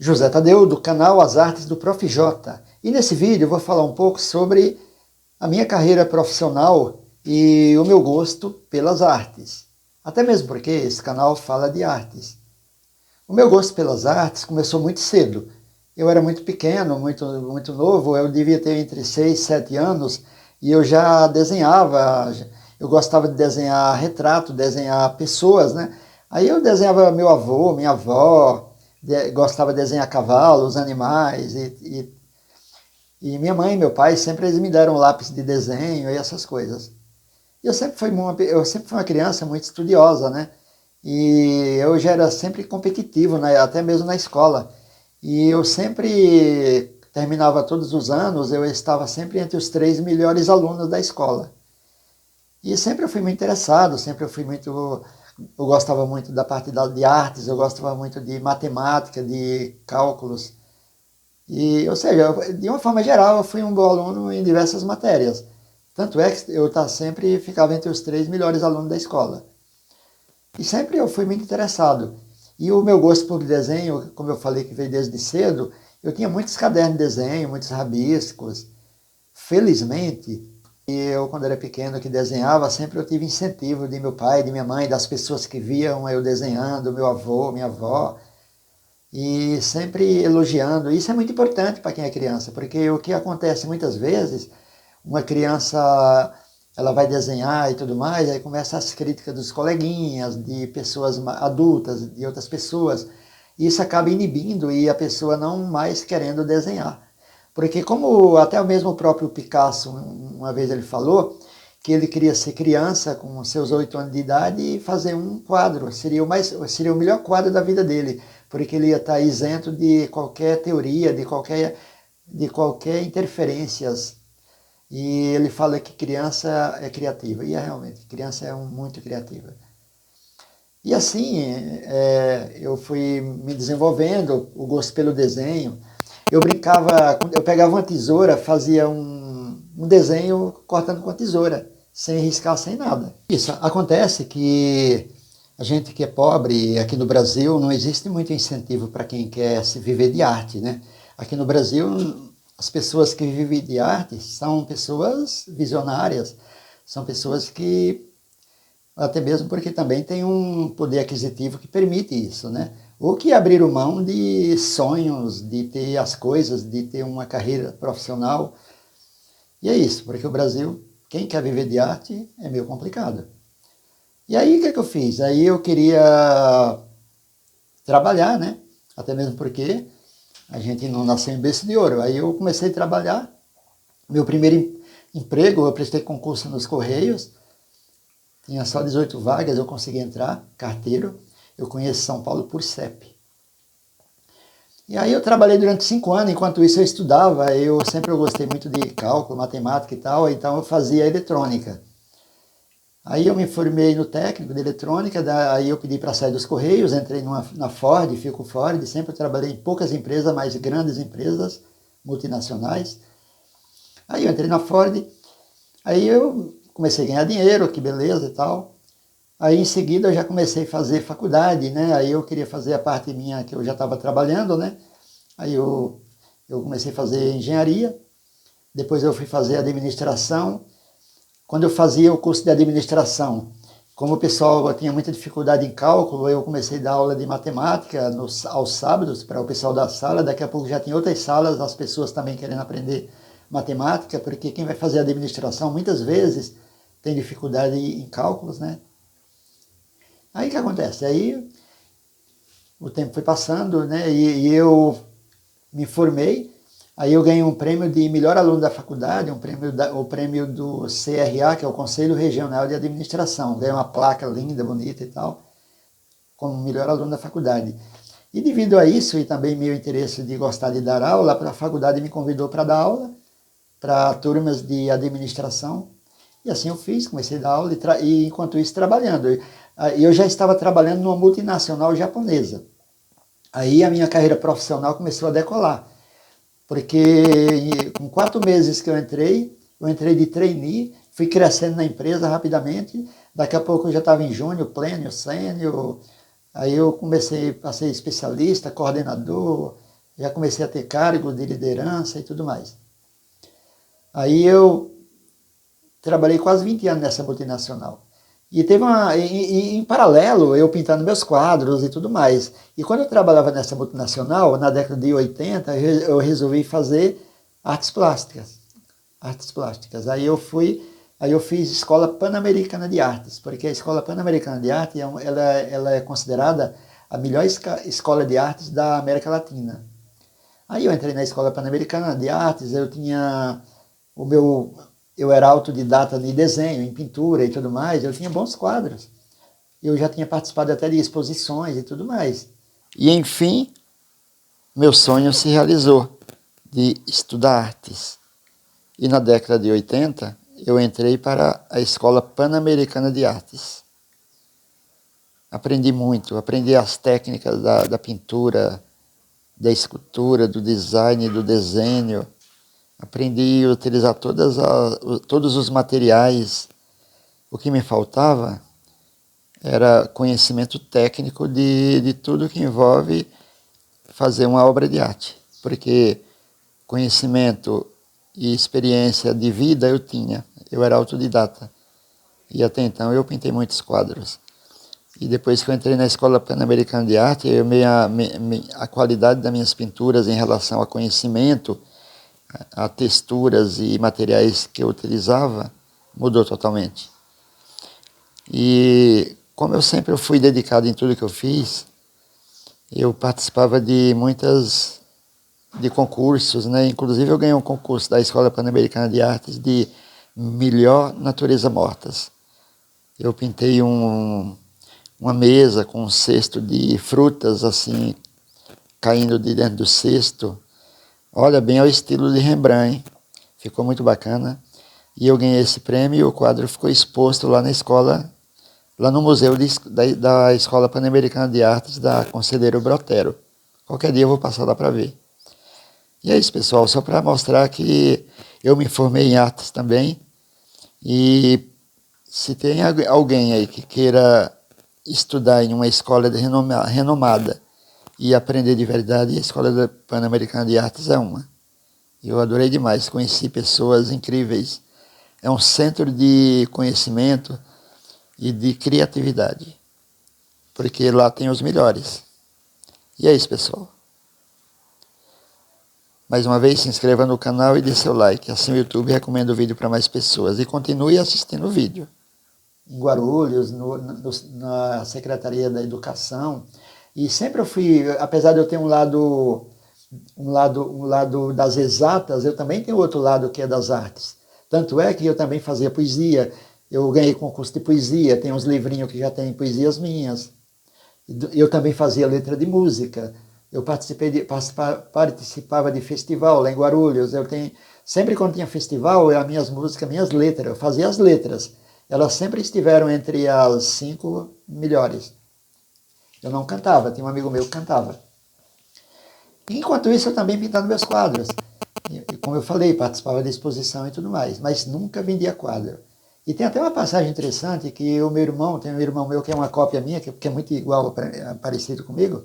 José Tadeu, do canal As Artes do Prof. J. E nesse vídeo eu vou falar um pouco sobre a minha carreira profissional e o meu gosto pelas artes. Até mesmo porque esse canal fala de artes. O meu gosto pelas artes começou muito cedo. Eu era muito pequeno, muito novo, eu devia ter entre 6 e 7 anos, e eu já desenhava, eu gostava de desenhar retrato, desenhar pessoas, né? Aí eu desenhava meu avô, minha avó, gostava de desenhar cavalos, animais, e minha mãe e meu pai sempre eles me deram lápis de desenho e essas coisas. Eu sempre fui uma criança muito estudiosa, né? E eu já era sempre competitivo, né? Até mesmo na escola. E eu sempre terminava todos os anos, eu estava sempre entre os 3 melhores alunos da escola. E sempre eu fui muito interessado, sempre eu fui muito. Eu gostava muito da parte de artes, eu gostava muito de matemática, de cálculos. E, ou seja, de uma forma geral, eu fui um bom aluno em diversas matérias. Tanto é que eu sempre ficava entre os 3 melhores alunos da escola. E sempre eu fui muito interessado. E o meu gosto por desenho, como eu falei que veio desde cedo, eu tinha muitos cadernos de desenho, muitos rabiscos. Felizmente, eu quando era pequeno que desenhava, sempre eu tive incentivo de meu pai, de minha mãe, das pessoas que viam eu desenhando, meu avô, minha avó, e sempre elogiando. Isso é muito importante para quem é criança, porque o que acontece muitas vezes, uma criança ela vai desenhar e tudo mais, aí começa as críticas dos coleguinhas, de pessoas adultas, de outras pessoas. E isso acaba inibindo e a pessoa não mais querendo desenhar. Porque como até mesmo o próprio Picasso, uma vez ele falou, que ele queria ser criança com seus 8 anos de idade e fazer um quadro, seria o melhor quadro da vida dele, porque ele ia estar isento de qualquer teoria, de qualquer interferências. E ele fala que criança é criativa, e é realmente, criança é muito criativa. E assim, eu fui me desenvolvendo, o gosto pelo desenho. Eu brincava, eu pegava uma tesoura, fazia um desenho cortando com a tesoura, sem riscar, sem nada. Isso, acontece que a gente que é pobre aqui no Brasil, não existe muito incentivo para quem quer se viver de arte, né? Aqui no Brasil, as pessoas que vivem de arte são pessoas visionárias, são pessoas que, até mesmo porque também tem um poder aquisitivo que permite isso, né? Ou que abriram mão de sonhos, de ter as coisas, de ter uma carreira profissional. E é isso, porque o Brasil, quem quer viver de arte, é meio complicado. E aí, o que é que eu fiz? Aí eu queria trabalhar, né? Até mesmo porque a gente não nasceu em berço de ouro. Aí eu comecei a trabalhar. Meu primeiro emprego, eu prestei concurso nos Correios. Tinha só 18 vagas, eu consegui entrar, carteiro. Eu conheço São Paulo por CEP. E aí eu trabalhei durante 5 anos, enquanto isso eu estudava. Eu sempre gostei muito de cálculo, matemática e tal, então eu fazia eletrônica. Aí eu me formei no técnico de eletrônica, aí eu pedi para sair dos Correios, entrei na Ford, fico Ford, sempre trabalhei em poucas empresas, mas grandes empresas, multinacionais. Aí eu entrei na Ford, aí eu comecei a ganhar dinheiro, que beleza e tal. Aí em seguida eu já comecei a fazer faculdade, né? Aí eu queria fazer a parte minha que eu já estava trabalhando, né? Aí eu comecei a fazer engenharia, depois eu fui fazer administração. Quando eu fazia o curso de administração, como o pessoal tinha muita dificuldade em cálculo, eu comecei a dar aula de matemática aos sábados para o pessoal da sala. Daqui a pouco já tinha outras salas, as pessoas também querendo aprender matemática, porque quem vai fazer administração muitas vezes tem dificuldade em cálculos, né? Aí o que acontece? Aí o tempo foi passando, né? E eu me formei. Aí eu ganhei um prêmio de melhor aluno da faculdade, o prêmio do CRA, que é o Conselho Regional de Administração. Ganhei uma placa linda, bonita e tal, como melhor aluno da faculdade. E devido a isso, e também meu interesse de gostar de dar aula, a faculdade me convidou para dar aula para turmas de administração. E assim eu fiz, comecei a dar aula e enquanto isso trabalhando. Eu já estava trabalhando numa multinacional japonesa. Aí a minha carreira profissional começou a decolar. Porque com 4 meses que eu entrei de trainee, fui crescendo na empresa rapidamente. Daqui a pouco eu já estava em júnior, pleno, sênior. Aí eu comecei a ser especialista, coordenador, Já comecei a ter cargo de liderança e tudo mais. Aí eu trabalhei quase 20 anos nessa multinacional. E teve em paralelo, eu pintando meus quadros e tudo mais. E quando eu trabalhava nessa multinacional, na década de 80, eu resolvi fazer artes plásticas. Artes plásticas. Aí eu fiz Escola Pan-Americana de Artes, porque a Escola Pan-Americana de Arte ela é considerada a melhor escola de artes da América Latina. Aí eu entrei na Escola Pan-Americana de Artes, eu era autodidata de desenho, em pintura e tudo mais, eu tinha bons quadros. Eu já tinha participado até de exposições e tudo mais. E enfim, meu sonho se realizou de estudar artes. E na década de 80, eu entrei para a Escola Pan-Americana de Artes. Aprendi muito, aprendi as técnicas da pintura, da escultura, do design, do desenho. Aprendi a utilizar todos os materiais. O que me faltava era conhecimento técnico de tudo que envolve fazer uma obra de arte. Porque conhecimento e experiência de vida eu tinha. Eu era autodidata. E até então eu pintei muitos quadros. E depois que eu entrei na Escola Pan-Americana de Arte, a qualidade das minhas pinturas em relação a conhecimento, a texturas e materiais que eu utilizava, mudou totalmente. E como eu sempre fui dedicado em tudo que eu fiz, eu participava de concursos, né? Inclusive eu ganhei um concurso da Escola Pan-Americana de Artes de melhor natureza mortas. Eu pintei uma mesa com um cesto de frutas assim, caindo de dentro do cesto. Olha, bem ao estilo de Rembrandt, hein? Ficou muito bacana. E eu ganhei esse prêmio e o quadro ficou exposto lá na escola, lá no museu da Escola Pan-Americana de Artes da Conselheiro Brotero. Qualquer dia eu vou passar lá para ver. E é isso, pessoal, só para mostrar que eu me formei em artes também. E se tem alguém aí que queira estudar em uma escola renomada e aprender de verdade, a Escola Pan-Americana de Artes é uma. Eu adorei demais, conheci pessoas incríveis. É um centro de conhecimento e de criatividade, porque lá tem os melhores. E é isso, pessoal. Mais uma vez, se inscreva no canal e dê seu like, assim o YouTube recomenda o vídeo para mais pessoas. E continue assistindo o vídeo. Em Guarulhos, na Secretaria da Educação, e sempre eu fui, apesar de eu ter um lado das exatas, eu também tenho outro lado que é das artes. Tanto é que eu também fazia poesia, eu ganhei concurso de poesia, tem uns livrinhos que já tem poesias minhas. Eu também fazia letra de música, eu participava de festival lá em Guarulhos. Sempre quando tinha festival, as minhas músicas, minhas letras, eu fazia as letras. Elas sempre estiveram entre as 5 melhores. Eu não cantava, tinha um amigo meu que cantava. Enquanto isso, eu também pintava meus quadros. E, como eu falei, participava da exposição e tudo mais, mas nunca vendia quadro. E tem até uma passagem interessante que tem um irmão meu que é uma cópia minha, que é muito igual, parecido comigo.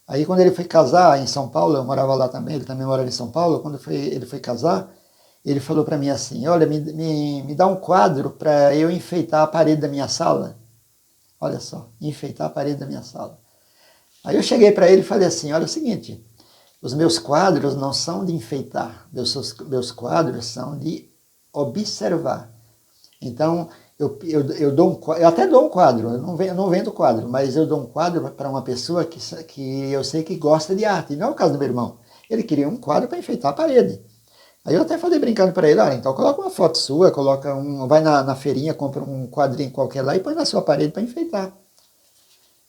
Aí quando ele foi casar em São Paulo, eu morava lá também, ele também morava em São Paulo, quando ele foi casar, ele falou para mim assim, olha, me dá um quadro para eu enfeitar a parede da minha sala. Olha só, enfeitar a parede da minha sala. Aí eu cheguei para ele e falei assim, olha, é o seguinte, os meus quadros não são de enfeitar, meus quadros são de observar. Então, eu até dou um quadro, eu não vendo quadro, mas eu dou um quadro para uma pessoa que eu sei que gosta de arte. Não é o caso do meu irmão. Ele queria um quadro para enfeitar a parede. Aí eu até falei brincando para ele, olha, então coloca uma foto sua, vai na feirinha, compra um quadrinho qualquer lá e põe na sua parede para enfeitar.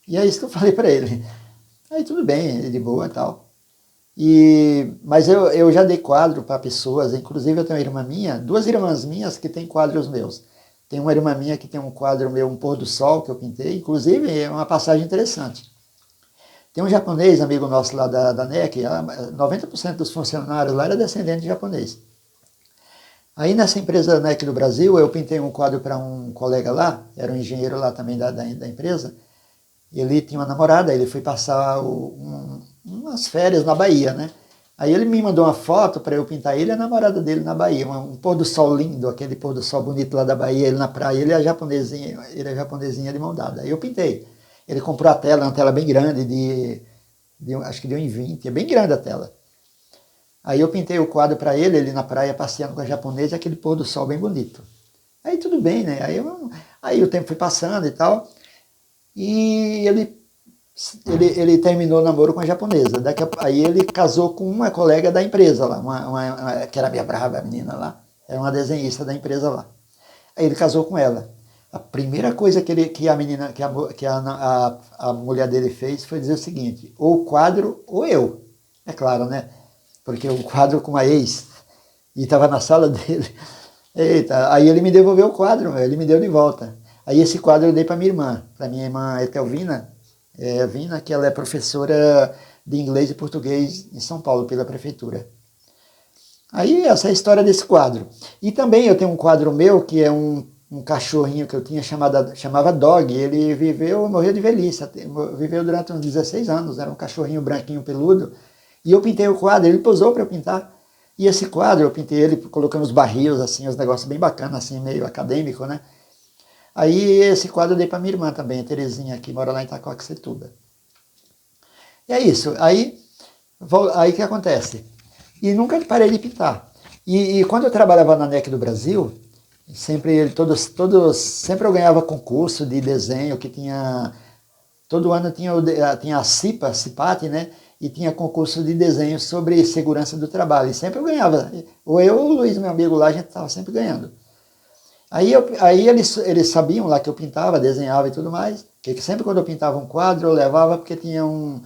E é isso que eu falei para ele. Aí tudo bem, de boa e tal. Mas eu já dei quadro para pessoas, inclusive eu tenho uma irmã minha, 2 irmãs minhas que têm quadros meus. Tem uma irmã minha que tem um quadro meu, um pôr do sol que eu pintei, inclusive é uma passagem interessante. Tem um japonês, amigo nosso lá da NEC, 90% dos funcionários lá era descendente de japonês. Aí nessa empresa NEC do Brasil, eu pintei um quadro para um colega lá, era um engenheiro lá também da empresa. Ele tinha uma namorada, ele foi passar umas férias na Bahia, né? Aí ele me mandou uma foto para eu pintar ele e a namorada dele na Bahia, um pôr do sol lindo, aquele pôr do sol bonito lá da Bahia, ele na praia, ele é japonesinha de mão dada. Aí eu pintei. Ele comprou a tela, uma tela bem grande, acho que deu em 20, é bem grande a tela. Aí eu pintei o quadro para ele na praia passeando com a japonesa, aquele pôr do sol bem bonito. Aí tudo bem, né? Aí o tempo foi passando e tal, e ele terminou o namoro com a japonesa. Aí ele casou com uma colega da empresa lá, que era minha brava, a menina lá, era uma desenhista da empresa lá. Aí ele casou com ela. A primeira coisa a mulher dele fez foi dizer o seguinte: ou o quadro ou eu. É claro, né? Porque o quadro com a ex, e estava na sala dele. Eita, aí ele me devolveu o quadro, ele me deu de volta. Aí esse quadro eu dei para minha irmã Etelvina, Vina, que ela é professora de inglês e português em São Paulo, pela prefeitura. Aí essa é a história desse quadro. E também eu tenho um quadro meu, que é um cachorrinho que eu tinha chamava Dog. Ele morreu de velhice, viveu durante uns 16 anos, era um cachorrinho branquinho peludo. E eu pintei o quadro, ele posou para eu pintar. E esse quadro, eu pintei ele colocando os barris, assim, os negócios bem bacanas, assim, meio acadêmico, né? Aí esse quadro eu dei para minha irmã também, a Terezinha, que mora lá em Itacoaxetuba. E é isso. Aí o que acontece? E nunca parei de pintar. E quando eu trabalhava na NEC do Brasil, sempre eu ganhava concurso de desenho, que tinha... Todo ano tinha a CIPAT, né? E tinha concurso de desenho sobre segurança do trabalho. E sempre eu ganhava. Ou eu ou o Luiz, meu amigo lá, a gente estava sempre ganhando. Aí eles sabiam lá que eu pintava, desenhava e tudo mais. Que sempre quando eu pintava um quadro, eu levava, porque tinha um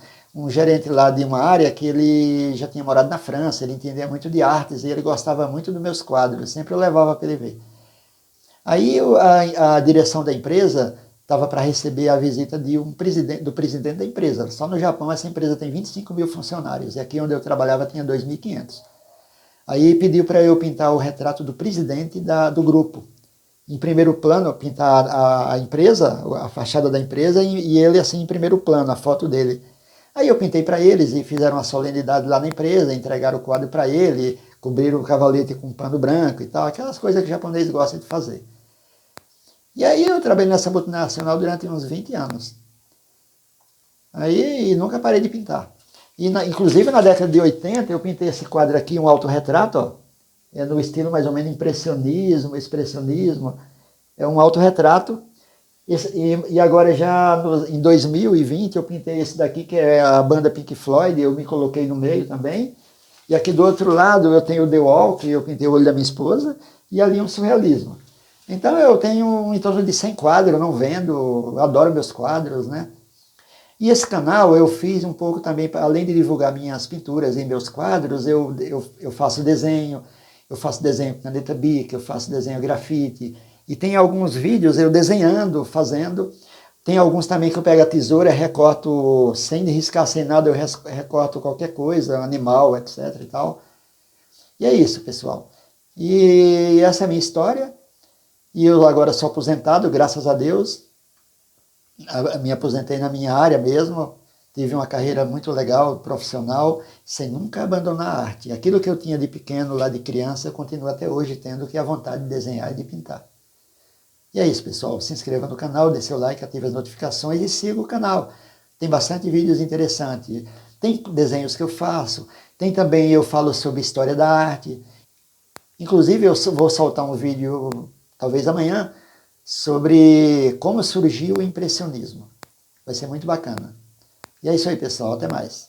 gerente lá de uma área que ele já tinha morado na França, ele entendia muito de artes e ele gostava muito dos meus quadros. Sempre eu levava para ele ver. Aí a direção da empresa estava para receber a visita do presidente da empresa. Só no Japão essa empresa tem 25 mil funcionários, e aqui onde eu trabalhava tinha 2.500. Aí pediu para eu pintar o retrato do presidente do grupo. Em primeiro plano, pintar a empresa, a fachada da empresa, e ele assim em primeiro plano, a foto dele. Aí eu pintei para eles e fizeram uma solenidade lá na empresa, entregaram o quadro para ele, cobriram o cavalete com um pano branco e tal, aquelas coisas que o japonês gosta de fazer. E aí eu trabalhei nessa multinacional durante uns 20 anos. Aí nunca parei de pintar. Inclusive na década de 80 eu pintei esse quadro aqui, um autorretrato, ó, no estilo mais ou menos impressionismo, expressionismo. É um autorretrato. E agora já em 2020 eu pintei esse daqui, que é a banda Pink Floyd, eu me coloquei no meio também. E aqui do outro lado eu tenho o The Wall, que eu pintei o olho da minha esposa, e ali um surrealismo. Então eu tenho em torno de 100 quadros, eu não vendo, eu adoro meus quadros, né? E esse canal eu fiz um pouco também, além de divulgar minhas pinturas e meus quadros, eu faço desenho com caneta Bic, eu faço desenho grafite, e tem alguns vídeos eu desenhando, fazendo. Tem alguns também que eu pego a tesoura, recorto sem riscar, sem nada, eu recorto qualquer coisa, animal, etc e tal. E é isso, pessoal. E essa é a minha história. E eu agora sou aposentado, graças a Deus. Me aposentei na minha área mesmo. Tive uma carreira muito legal, profissional, sem nunca abandonar a arte. Aquilo que eu tinha de pequeno, lá de criança, eu continuo até hoje tendo, que é a vontade de desenhar e de pintar. E é isso, pessoal. Se inscreva no canal, dê seu like, ative as notificações e siga o canal. Tem bastante vídeos interessantes. Tem desenhos que eu faço. Tem também, eu falo sobre história da arte. Inclusive, eu vou soltar um vídeo, talvez amanhã, sobre como surgiu o impressionismo. Vai ser muito bacana. E é isso aí, pessoal. Até mais.